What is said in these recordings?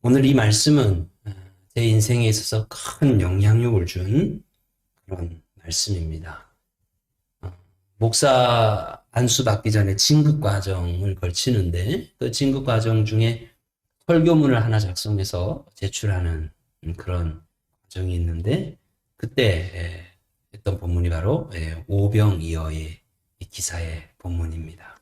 오늘 이 말씀은 제 인생에 있어서 큰 영향력을 준 그런 말씀입니다. 목사 안수 받기 전에 진급 과정을 걸치는데 그 진급 과정 중에 설교문을 하나 작성해서 제출하는 그런 과정이 있는데 그때 했던 본문이 바로 오병이어의 기사의 본문입니다.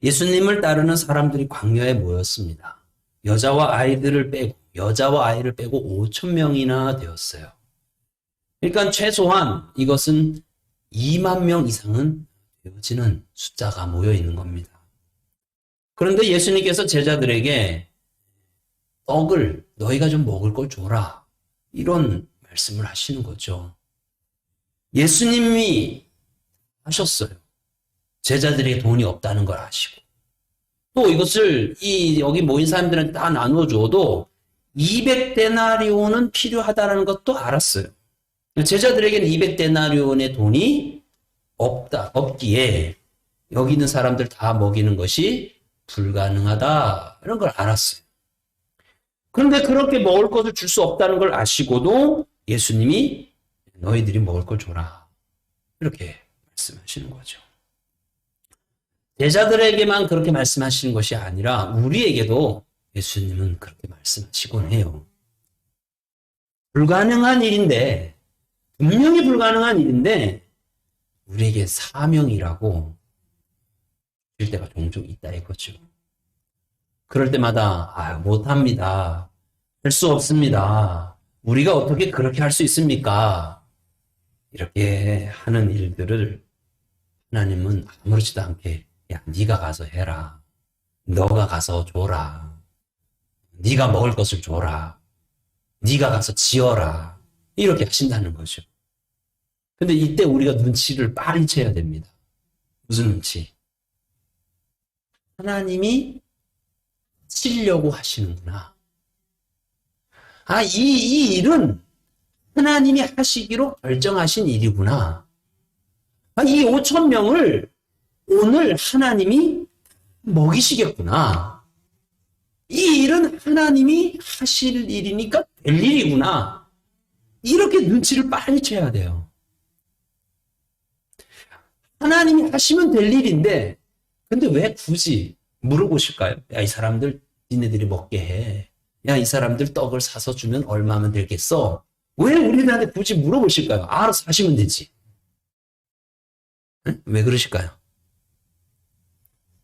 예수님을 따르는 사람들이 광야에 모였습니다. 여자와 아이를 빼고 5천 명이나 되었어요. 그러니까 최소한 이것은 2만 명 이상은 되어지는 숫자가 모여 있는 겁니다. 그런데 예수님께서 제자들에게 떡을 너희가 좀 먹을 걸 줘라. 이런 말씀을 하시는 거죠. 예수님이 하셨어요. 제자들에게 돈이 없다는 걸 아시고. 또 이것을 여기 모인 사람들한테 다 나눠줘도 200데나리온은 필요하다는 것도 알았어요. 제자들에게는 200데나리온의 돈이 없기에 여기 있는 사람들 다 먹이는 것이 불가능하다 이런 걸 알았어요. 그런데 그렇게 먹을 것을 줄 수 없다는 걸 아시고도 예수님이 너희들이 먹을 걸 줘라 이렇게 말씀하시는 거죠. 제자들에게만 그렇게 말씀하시는 것이 아니라 우리에게도 예수님은 그렇게 말씀하시곤 해요. 불가능한 일인데, 분명히 불가능한 일인데 우리에게 사명이라고 줄 때가 종종 있다 이거죠. 그럴 때마다 못합니다. 할 수 없습니다. 우리가 어떻게 그렇게 할 수 있습니까? 이렇게 하는 일들을 하나님은 아무렇지도 않게 야, 네가 가서 해라. 너가 가서 줘라. 네가 먹을 것을 줘라. 네가 가서 지어라. 이렇게 하신다는 거죠. 근데 이때 우리가 눈치를 빨리 채야 됩니다. 무슨 눈치? 하나님이 치려고 하시는구나. 이 일은 하나님이 하시기로 결정하신 일이구나. 이 5천 명을 오늘 하나님이 먹이시겠구나. 이 일은 하나님이 하실 일이니까 될 일이구나. 이렇게 눈치를 빨리 채야 돼요. 하나님이 하시면 될 일인데 근데 왜 굳이 물어보실까요? 야, 이 사람들 니네들이 먹게 해. 야, 이 사람들 떡을 사서 주면 얼마면 되겠어? 왜 우리들한테 굳이 물어보실까요? 알아서 하시면 되지. 응? 왜 그러실까요?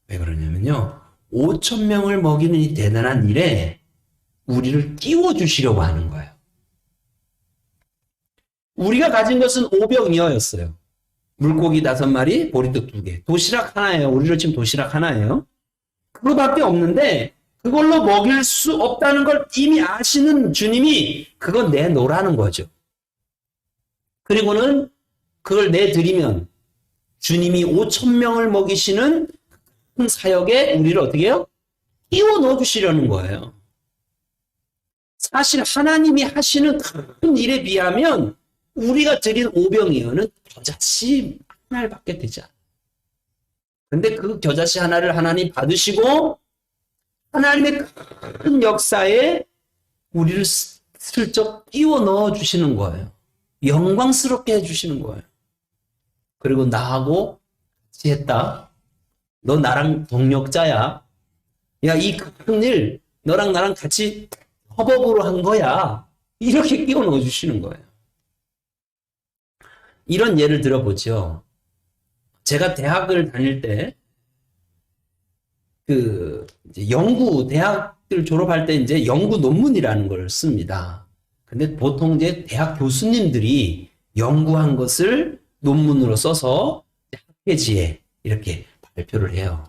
왜 그러냐면요. 5천 명을 먹이는 이 대단한 일에 우리를 끼워주시려고 하는 거예요. 우리가 가진 것은 오병이어였어요. 물고기 5마리, 보리떡 2개. 도시락 하나예요. 우리로 치면 도시락 하나예요. 그거밖에 없는데 그걸로 먹일 수 없다는 걸 이미 아시는 주님이 그거 내놓으라는 거죠. 그리고는 그걸 내드리면 주님이 5천 명을 먹이시는 사역에 우리를 어떻게 해요? 끼워 넣어주시려는 거예요. 사실 하나님이 하시는 큰 일에 비하면 우리가 드린 오병이어는 겨자씨 하나밖에 되지 않아요. 근데 그 겨자씨 하나를 하나님 받으시고 하나님의 큰 역사에 우리를 슬쩍 끼워 넣어주시는 거예요. 영광스럽게 해주시는 거예요. 그리고 나하고 같이 했다. 너 나랑 동력자야. 야, 이 큰 일 너랑 나랑 같이 협업으로 한 거야. 이렇게 끼워 넣어주시는 거예요. 이런 예를 들어보죠. 제가 대학을 다닐 때 이제 연구 대학들 졸업할 때 이제 연구 논문이라는 걸 씁니다. 근데 보통 이제 대학 교수님들이 연구한 것을 논문으로 써서 학회지에 이렇게 발표를 해요.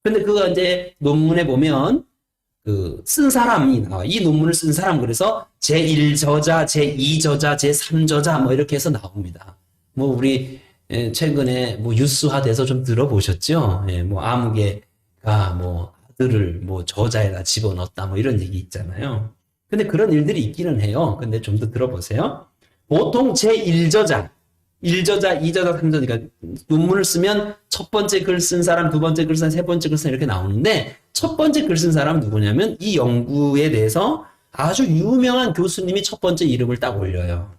근데 그거 이제 논문에 보면 쓴 사람이 나와. 이 논문을 쓴 사람 그래서 제1저자, 제2저자, 제3저자 뭐 이렇게 해서 나옵니다. 뭐 우리 최근에 뭐 뉴스화돼서 좀 들어보셨죠? 뭐 아무개가 뭐 아들을 뭐 저자에다 집어넣었다 뭐 이런 얘기 있잖아요. 근데 그런 일들이 있기는 해요. 근데 좀 더 들어보세요. 보통 제1저자, 1저자, 2저자, 3저자, 그러니까 논문을 쓰면 첫 번째 글 쓴 사람, 두 번째 글 쓴 사람, 세 번째 글 쓴 사람 이렇게 나오는데 첫 번째 글 쓴 사람은 누구냐면 이 연구에 대해서 아주 유명한 교수님이 첫 번째 이름을 딱 올려요.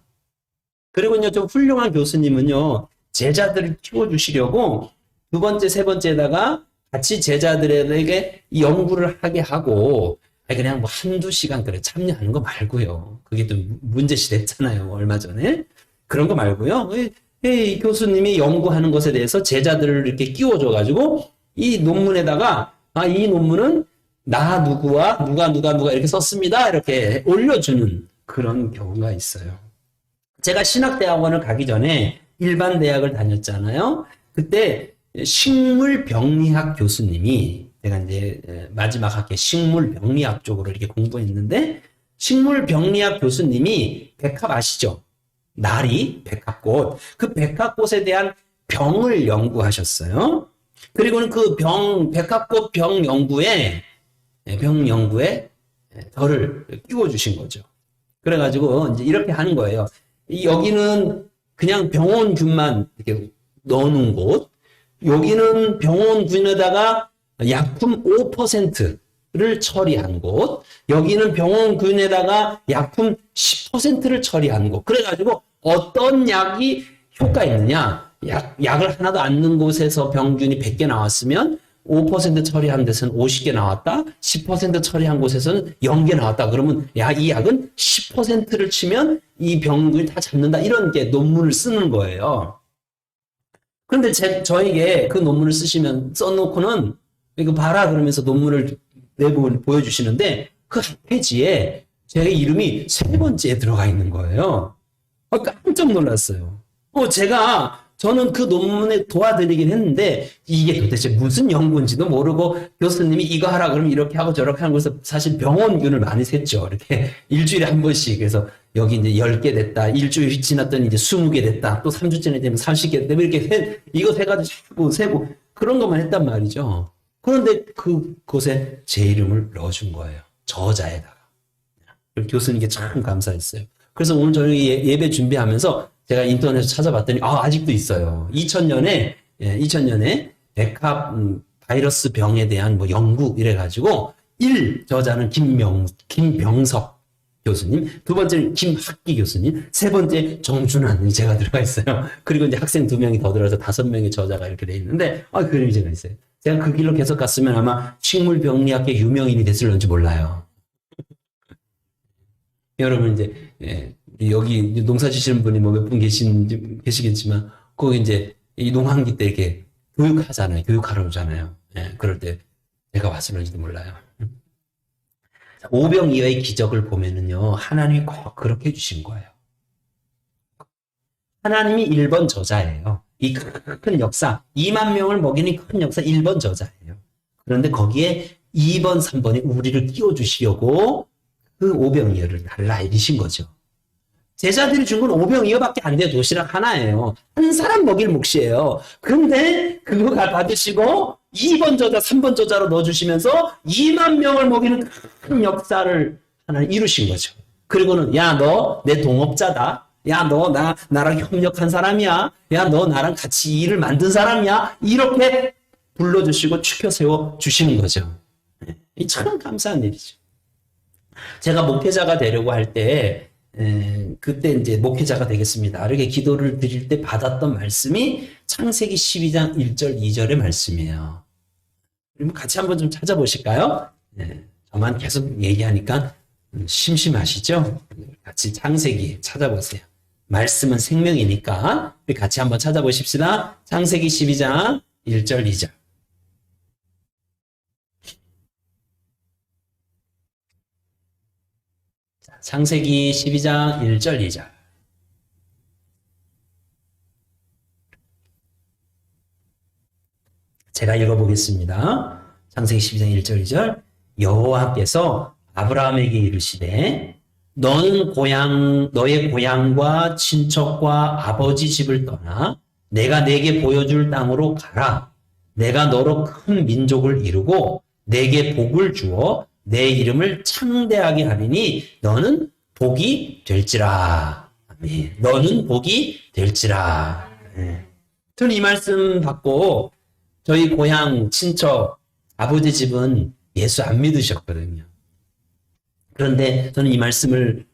그리고요, 좀 훌륭한 교수님은요, 제자들을 키워주시려고 두 번째, 세 번째에다가 같이 제자들에게 이 연구를 하게 하고, 그냥 뭐 한두 시간 그래 참여하는 거 말고요. 그게 좀 문제시 됐잖아요, 얼마 전에. 그런 거 말고요. 이 교수님이 연구하는 것에 대해서 제자들을 이렇게 끼워줘가지고, 이 논문에다가, 이 논문은 나 누구와 누가 이렇게 썼습니다. 이렇게 올려주는 그런 경우가 있어요. 제가 신학대학원을 가기 전에 일반 대학을 다녔잖아요. 그때 식물병리학 교수님이, 제가 이제 마지막 학기 식물병리학 쪽으로 이렇게 공부했는데, 식물병리학 교수님이 백합 아시죠? 나리, 백합꽃. 그 백합꽃에 대한 병을 연구하셨어요. 그리고는 그 백합꽃 병 연구에 저를 끼워주신 거죠. 그래가지고 이제 이렇게 하는 거예요. 여기는 그냥 병원균만 이렇게 넣어놓은 곳, 여기는 병원균에다가 약품 5%를 처리한 곳, 여기는 병원균에다가 약품 10%를 처리한 곳. 그래가지고 어떤 약이 효과 있느냐? 약을 하나도 안 넣은 곳에서 병균이 100개 나왔으면 5% 처리한 데서는 50개 나왔다. 10% 처리한 곳에서는 0개 나왔다. 그러면 이 약은 10%를 치면 이 병균이 다 잡는다. 이런 게 논문을 쓰는 거예요. 그런데 저에게 그 논문을 써놓고는 이거 봐라 그러면서 논문을 내부 보여주시는데 그 페이지에 제 이름이 세 번째에 들어가 있는 거예요. 깜짝 놀랐어요. 저는 그 논문에 도와드리긴 했는데 이게 도대체 무슨 연구인지도 모르고 교수님이 이거 하라 그러면 이렇게 하고 저렇게 하는 거에서 사실 병원균을 많이 셌죠. 이렇게 일주일에 한 번씩. 그래서 여기 이제 10개 됐다. 일주일 지났더니 이제 20개 됐다. 또 3주째 되면 30개 됐다. 이렇게 이거 세가지고 세고 그런 것만 했단 말이죠. 그런데 그곳에 제 이름을 넣어준 거예요. 저자에다가. 교수님께 참 감사했어요. 그래서 오늘 저희 예배 준비하면서 제가 인터넷에서 찾아봤더니 아직도 있어요. 2000년에 백합 바이러스 병에 대한 뭐 연구 이래가지고 1 저자는 김병석 교수님, 두 번째는 김학기 교수님, 세 번째 정준환이 제가 들어가 있어요. 그리고 이제 학생 2명이 더 들어서 5명의 저자가 이렇게 돼 있는데 그 이름이 제가 있어요. 제가 그 길로 계속 갔으면 아마 식물병리학계 유명인이 됐을런지 몰라요. 여러분 이제 여기 농사 지시는 분이 뭐 몇 분 계시겠지만 거기 이제 이 농한기 때 이렇게 교육하잖아요. 교육하러 오잖아요. 그럴 때 제가 왔을런지도 몰라요. 오병이어의 기적을 보면은요, 하나님이 꼭 그렇게 해주신 거예요. 하나님이 1번 저자예요. 이 큰 역사, 2만 명을 먹이는 큰 역사 1번 저자예요. 그런데 거기에 2번, 3번이 우리를 끼워주시려고 그 오병이어를 달라 이르신 거죠. 제자들이 준 건 오병이어밖에 안 돼요. 도시락 하나예요. 한 사람 먹일 몫이에요. 근데 그거 받으시고 2번 저자, 3번 저자로 넣어주시면서 2만 명을 먹이는 큰 역사를 하나 이루신 거죠. 그리고는 너 내 동업자다. 너 나랑 협력한 사람이야. 너 나랑 같이 일을 만든 사람이야. 이렇게 불러주시고 추켜 세워 주시는 거죠. 참 감사한 일이죠. 제가 목회자가 되려고 할 때, 그때 이제 목회자가 되겠습니다. 이렇게 기도를 드릴 때 받았던 말씀이 창세기 12장 1절, 2절의 말씀이에요. 그럼 같이 한번 좀 찾아보실까요? 저만 계속 얘기하니까 심심하시죠? 같이 창세기 찾아보세요. 말씀은 생명이니까 우리 같이 한번 찾아보십시다. 창세기 12장 1절, 2절. 창세기 12장 1절 2절. 제가 읽어보겠습니다. 창세기 12장 1절 2절. 여호와께서 아브라함에게 이르시되 너는 너의 고향과 친척과 아버지 집을 떠나 내가 내게 보여줄 땅으로 가라. 내가 너로 큰 민족을 이루고 내게 복을 주어 내 이름을 창대하게 하리니 너는 복이 될지라. 아멘. 너는 복이 될지라. 저는 이 말씀 받고 저희 고향 친척 아버지 집은 예수 안 믿으셨거든요. 그런데 저는 이 말씀을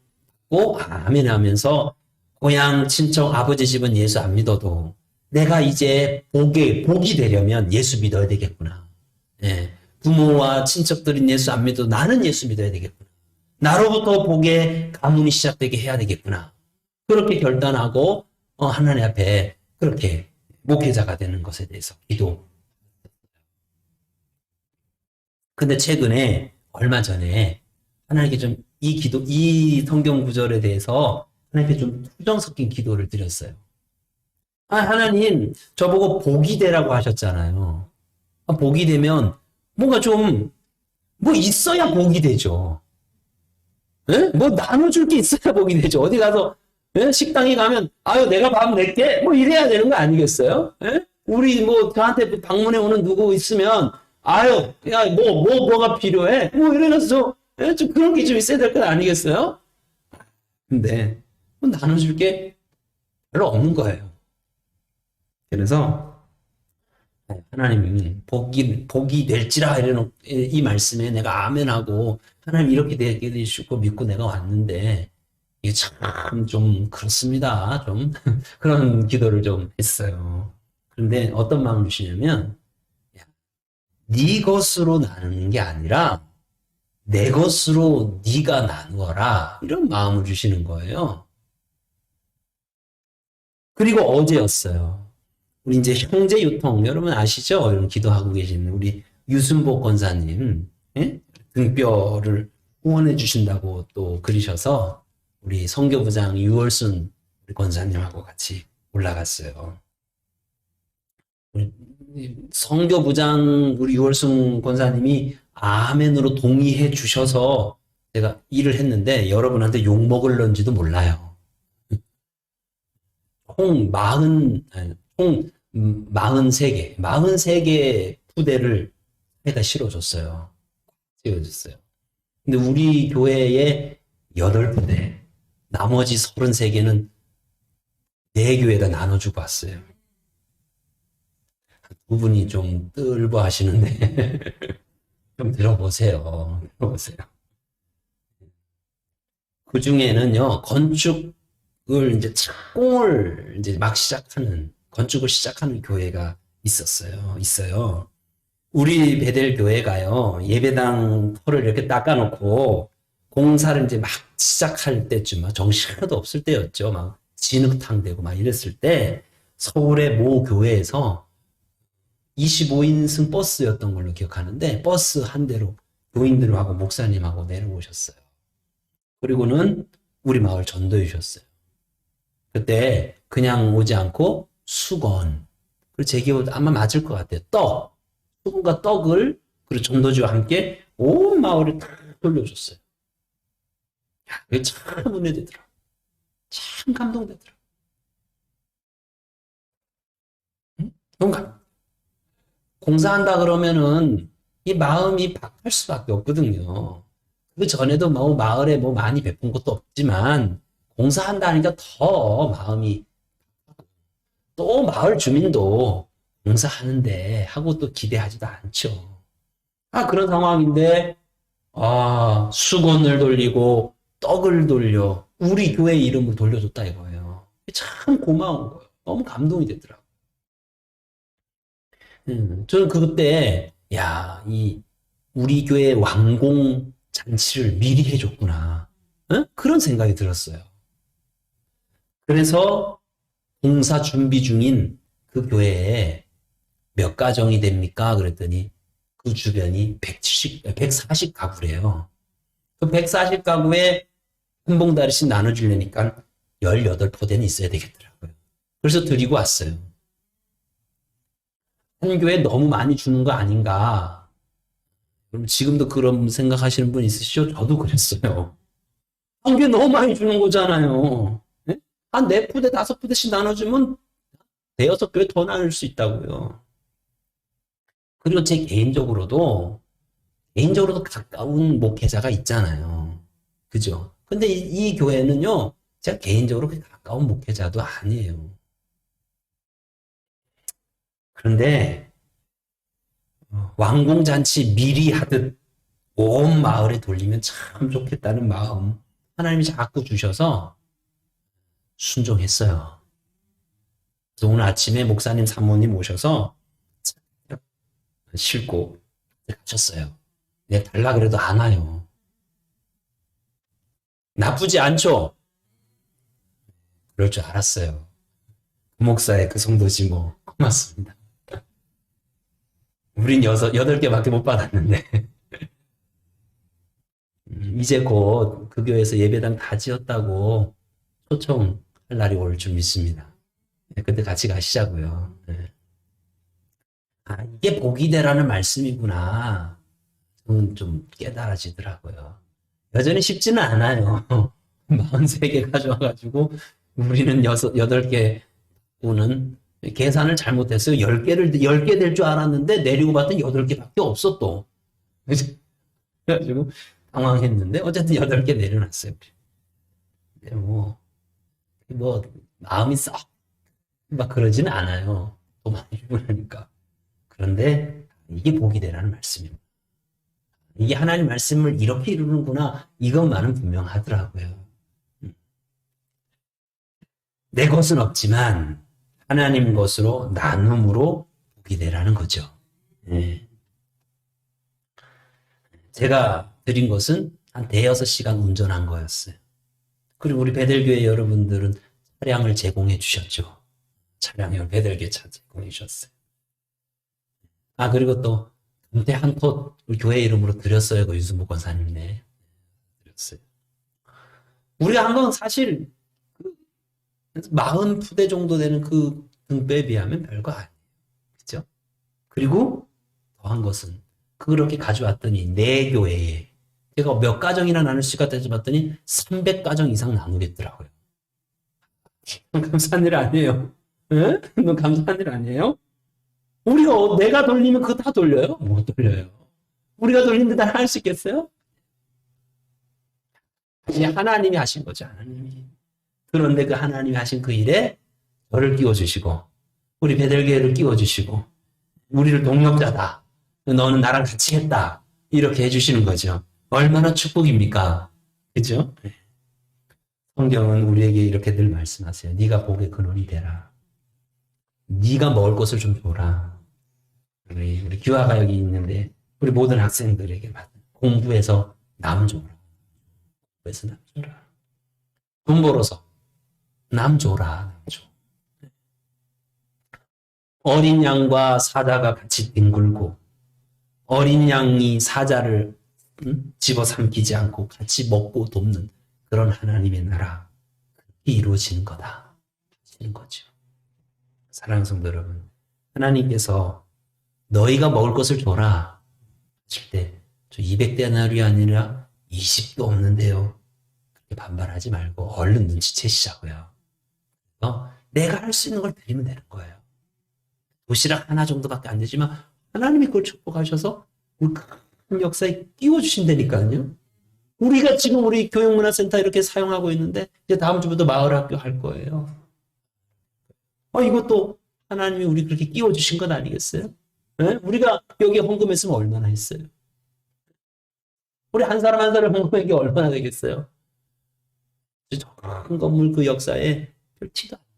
꼭 아멘 하면서 고향 친척 아버지 집은 예수 안 믿어도 내가 이제 복이 되려면 예수 믿어야 되겠구나. 예. 부모와 친척들은 예수 안 믿어도 나는 예수 믿어야 되겠구나. 나로부터 복의 가문이 시작되게 해야 되겠구나. 그렇게 결단하고 하나님 앞에 그렇게 목회자가 되는 것에 대해서 기도. 근데 최근에 얼마 전에 하나님께 좀 이 성경 구절에 대해서 하나님께 좀 투정 섞인 기도를 드렸어요. 하나님, 저보고 복이 되라고 하셨잖아요. 복이 되면 뭔가 좀, 뭐 있어야 복이 되죠. 예? 뭐 나눠줄 게 있어야 복이 되죠. 어디 가서, 예? 식당에 가면, 아유, 내가 밥 낼게? 뭐 이래야 되는 거 아니겠어요? 예? 우리 뭐 저한테 방문해 오는 누구 있으면, 아유, 야, 뭐가 필요해? 뭐 이래서 예? 좀 그런 게 좀 있어야 될 것 아니겠어요? 근데, 뭐 나눠줄 게 별로 없는 거예요. 그래서, 하나님이 복이 될지라 이런 이 말씀에 내가 아멘하고 하나님 이렇게 되게 되시고 믿고 내가 왔는데 이게 참 좀 그렇습니다. 좀 그런 기도를 좀 했어요. 그런데 어떤 마음을 주시냐면 네 것으로 나누는 게 아니라 내 것으로 네가 나누어라 이런 마음을 주시는 거예요. 그리고 어제였어요. 우리 이제 형제 유통 여러분 아시죠? 이런 기도하고 계시는 우리 유순복 권사님 예? 등뼈를 후원해 주신다고 또 그러셔서 우리 선교부장 유월순 우리 권사님하고 같이 올라갔어요. 우리 선교부장 우리 유월순 권사님이 아멘으로 동의해 주셔서 제가 일을 했는데 여러분한테 욕 먹을런지도 몰라요. 총 43개 푸대를 해다 실어줬어요. 씌워줬어요. 근데 우리 교회에 8푸대, 나머지 33개는 4교회에다 나눠주고 왔어요. 두 분이 좀 뜰보 하시는데, 좀 들어보세요. 그 중에는요, 건축을 이제 착공을 이제 막 건축을 시작하는 교회가 있어요. 우리 베델 교회가요, 예배당 터를 이렇게 닦아놓고, 공사를 이제 막 시작할 때쯤, 정신 하나도 없을 때였죠. 막 진흙탕 되고 막 이랬을 때, 서울의 모 교회에서 25인승 버스였던 걸로 기억하는데, 버스 한 대로 교인들하고 목사님하고 내려오셨어요. 그리고는 우리 마을 전도해 주셨어요. 그때 그냥 오지 않고 수건, 그리고 제 기억 아마 맞을 것 같아요. 수건과 떡을 그리고 전도지와 함께 온 마을을 다 돌려줬어요. 그게 참 은혜되더라. 참 감동되더라. 응? 공사한다 그러면은 이 마음이 박할 수밖에 없거든요. 그 전에도 뭐 마을에 뭐 많이 베푼 것도 없지만 공사한다니까 더 마음이 또 마을 주민도 공사하는데 하고 또 기대하지도 않죠. 그런 상황인데 수건을 돌리고 떡을 돌려 우리 교회 이름을 돌려줬다 이거예요. 참 고마운 거예요. 너무 감동이 되더라고요. 저는 그때 우리 교회 완공 잔치를 미리 해줬구나. 그런 생각이 들었어요. 그래서 공사 준비 중인 그 교회에 몇 가정이 됩니까? 그랬더니 그 주변이 140가구래요. 그 140가구에 한 봉다리씩 나눠주려니까 18포대는 있어야 되겠더라고요. 그래서 드리고 왔어요. 한 교회 너무 많이 주는 거 아닌가? 그럼 지금도 그런 생각하시는 분 있으시죠? 저도 그랬어요. 한 교회 너무 많이 주는 거잖아요. 네? 한 4푸대, 5푸대씩 나눠주면 5-6교회 더 나눌 수 있다고요. 그리고 제 개인적으로도 가까운 목회자가 있잖아요. 그죠? 근데 이 교회는요, 제가 개인적으로 가까운 목회자도 아니에요. 그런데, 완공잔치 미리 하듯 온 마을에 돌리면 참 좋겠다는 마음 하나님이 자꾸 주셔서 순종했어요. 그래서 오늘 아침에 목사님 사모님 오셔서 싣고 가셨어요. 내가 달라 그래도 안 와요. 나쁘지 않죠? 그럴 줄 알았어요. 그 목사의 그 정도지 뭐. 고맙습니다. 우린 8개밖에 못 받았는데. 이제 곧 그 교회에서 예배당 다 지었다고 초청할 날이 올 줄 믿습니다. 그때 같이 가시자고요. 아, 이게 복이 되라는 말씀이구나. 저는 좀 깨달아지더라고요. 여전히 쉽지는 않아요. 43개 가져와가지고 우리는 8개 오는 계산을 잘못했어요. 10개 될 줄 알았는데 내리고 봤더니 8개밖에 없어 또. 그래가지고 당황했는데 어쨌든 8개 내려놨어요. 근데 마음이 썩 막 그러지는 않아요. 또 많이 주고 나니까. 그런데 이게 복이 되라는 말씀입니다. 이게 하나님 말씀을 이렇게 이루는구나. 이것만은 분명하더라고요. 내 것은 없지만 하나님 것으로 나눔으로 복이 되라는 거죠. 네. 제가 드린 것은 한 대여섯 시간 운전한 거였어요. 그리고 우리 베델교회 여러분들은 차량을 제공해 주셨죠. 차량을 베델교회 차 제공해 주셨어요. 아, 그리고 또 금태 한 톳 교회 이름으로 드렸어요. 그 유승복 권사님네. 드렸어요. 우리가 한 건 사실 40푸대 정도 되는 그 등배에 비하면 별거 아니에요. 그죠? 그리고 더한 것은 그렇게 가져왔더니 내 교회에 제가 몇 가정이나 나눌 수가 되지 봤더니 300가정 이상 나누겠더라고요. 감사한 일 아니에요. 예? 너무 감사한 일 아니에요? 내가 돌리면 그거 다 돌려요? 못 돌려요. 우리가 돌리는데 다 할 수 있겠어요? 이게 하나님이 하신 거죠, 하나님이. 그런데 그 하나님이 하신 그 일에 저를 끼워주시고, 우리 베델교회를 끼워주시고, 우리를 동력자다. 너는 나랑 같이 했다. 이렇게 해주시는 거죠. 얼마나 축복입니까? 그죠? 성경은 우리에게 이렇게 늘 말씀하세요. 네가 복의 근원이 되라. 네가 먹을 것을 좀 줘라. 우리 규화가 여기 있는데 우리 모든 학생들에게 공부해서 남 줘라. 공부해서 남 줘라. 돈 벌어서 남 줘라. 남 줘. 어린 양과 사자가 같이 뒹굴고 어린 양이 사자를 집어삼키지 않고 같이 먹고 돕는 그런 하나님의 나라 이루어지는 거다. 하시는 거죠. 사랑하는 성도 여러분, 하나님께서 너희가 먹을 것을 줘라 하실 때 저 200데나리이 아니라 20도 없는데요. 그렇게 반발하지 말고 얼른 눈치채시자고요. 내가 할 수 있는 걸 드리면 되는 거예요. 도시락 하나 정도밖에 안 되지만 하나님이 그걸 축복하셔서 우리 큰 역사에 끼워주신다니까요. 우리가 지금 우리 교육문화센터 이렇게 사용하고 있는데 이제 다음 주부터 마을학교 할 거예요. 이것도 하나님이 우리 그렇게 끼워주신 것 아니겠어요? 네? 우리가 여기에 헌금했으면 얼마나 했어요? 우리 한 사람 한 사람 헌금한 게 얼마나 되겠어요? 큰 건물 그 역사에 별 티도 안 나요.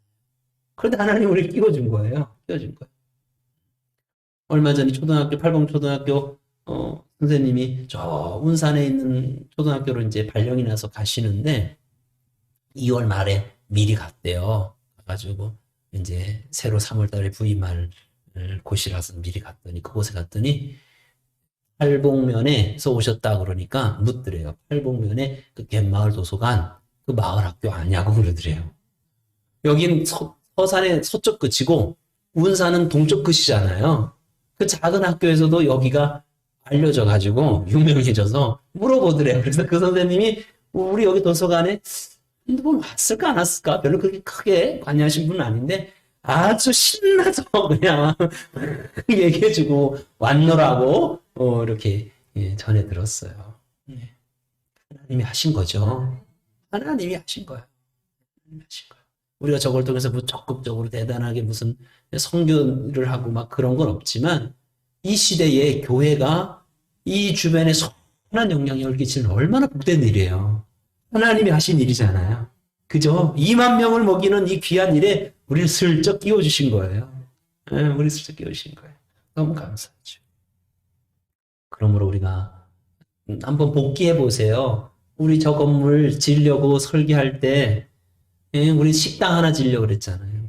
그런데 하나님 우리를 끼워준 거예요. 끼워준 거예요. 얼마 전에 팔봉초등학교 선생님이 저 운산에 있는 초등학교로 이제 발령이 나서 가시는데 2월 말에 미리 갔대요. 가가지고 이제 새로 3월 달에 부임할 곳이라서 미리 갔더니 그곳에 갔더니 팔봉면에서 오셨다 그러니까 묻더래요. 팔봉면에 그 갯마을 도서관 그 마을 학교 아냐고 그러더래요. 여긴 서산의 서쪽 끝이고 운산은 동쪽 끝이잖아요. 그 작은 학교에서도 여기가 알려져 가지고 유명해져서 물어보더래요. 그래서 그 선생님이 우리 여기 도서관에 핸드폰 왔을까 안 왔을까 별로 그렇게 크게 관여하신 분은 아닌데 아주 신나서 그냥 얘기해주고 왔노라고 이렇게 전해 들었어요. 하나님이 하신 거죠. 하나님이 하신 거예요. 하나님이 하신 거예요. 우리가 저걸 통해서 적극적으로 대단하게 무슨 선교를 하고 막 그런 건 없지만 이 시대에 교회가 이 주변에 선한 영향력을 끼치는 얼마나 복된 일이에요. 하나님이 하신 일이잖아요. 그죠? 2만 명을 먹이는 이 귀한 일에 우리를 슬쩍 끼워주신 거예요. 네, 우리 슬쩍 끼워주신 거예요. 너무 감사하죠. 그러므로 우리가 한번 복기해 보세요. 우리 저 건물 지으려고 설계할 때 우리 식당 하나 지으려고 그랬잖아요.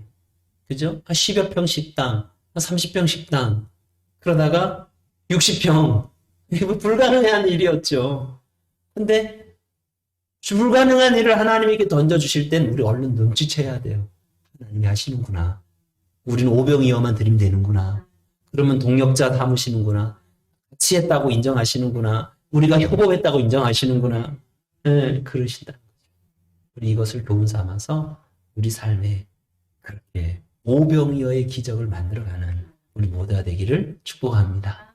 그죠? 한 10여 평 식당, 한 30평 식당. 그러다가 60평. 이거 불가능한 일이었죠. 근데 불가능한 일을 하나님에게 던져주실 땐 우리 얼른 눈치채야 돼요. 하나님이 하시는구나. 우리는 오병이어만 드리면 되는구나. 그러면 동력자 삼으시는구나. 같이 했다고 인정하시는구나. 우리가 협업했다고 인정하시는구나. 네, 그러신다. 우리 이것을 교훈 삼아서 우리 삶에 그렇게 오병이어의 기적을 만들어가는 우리 모두가 되기를 축복합니다.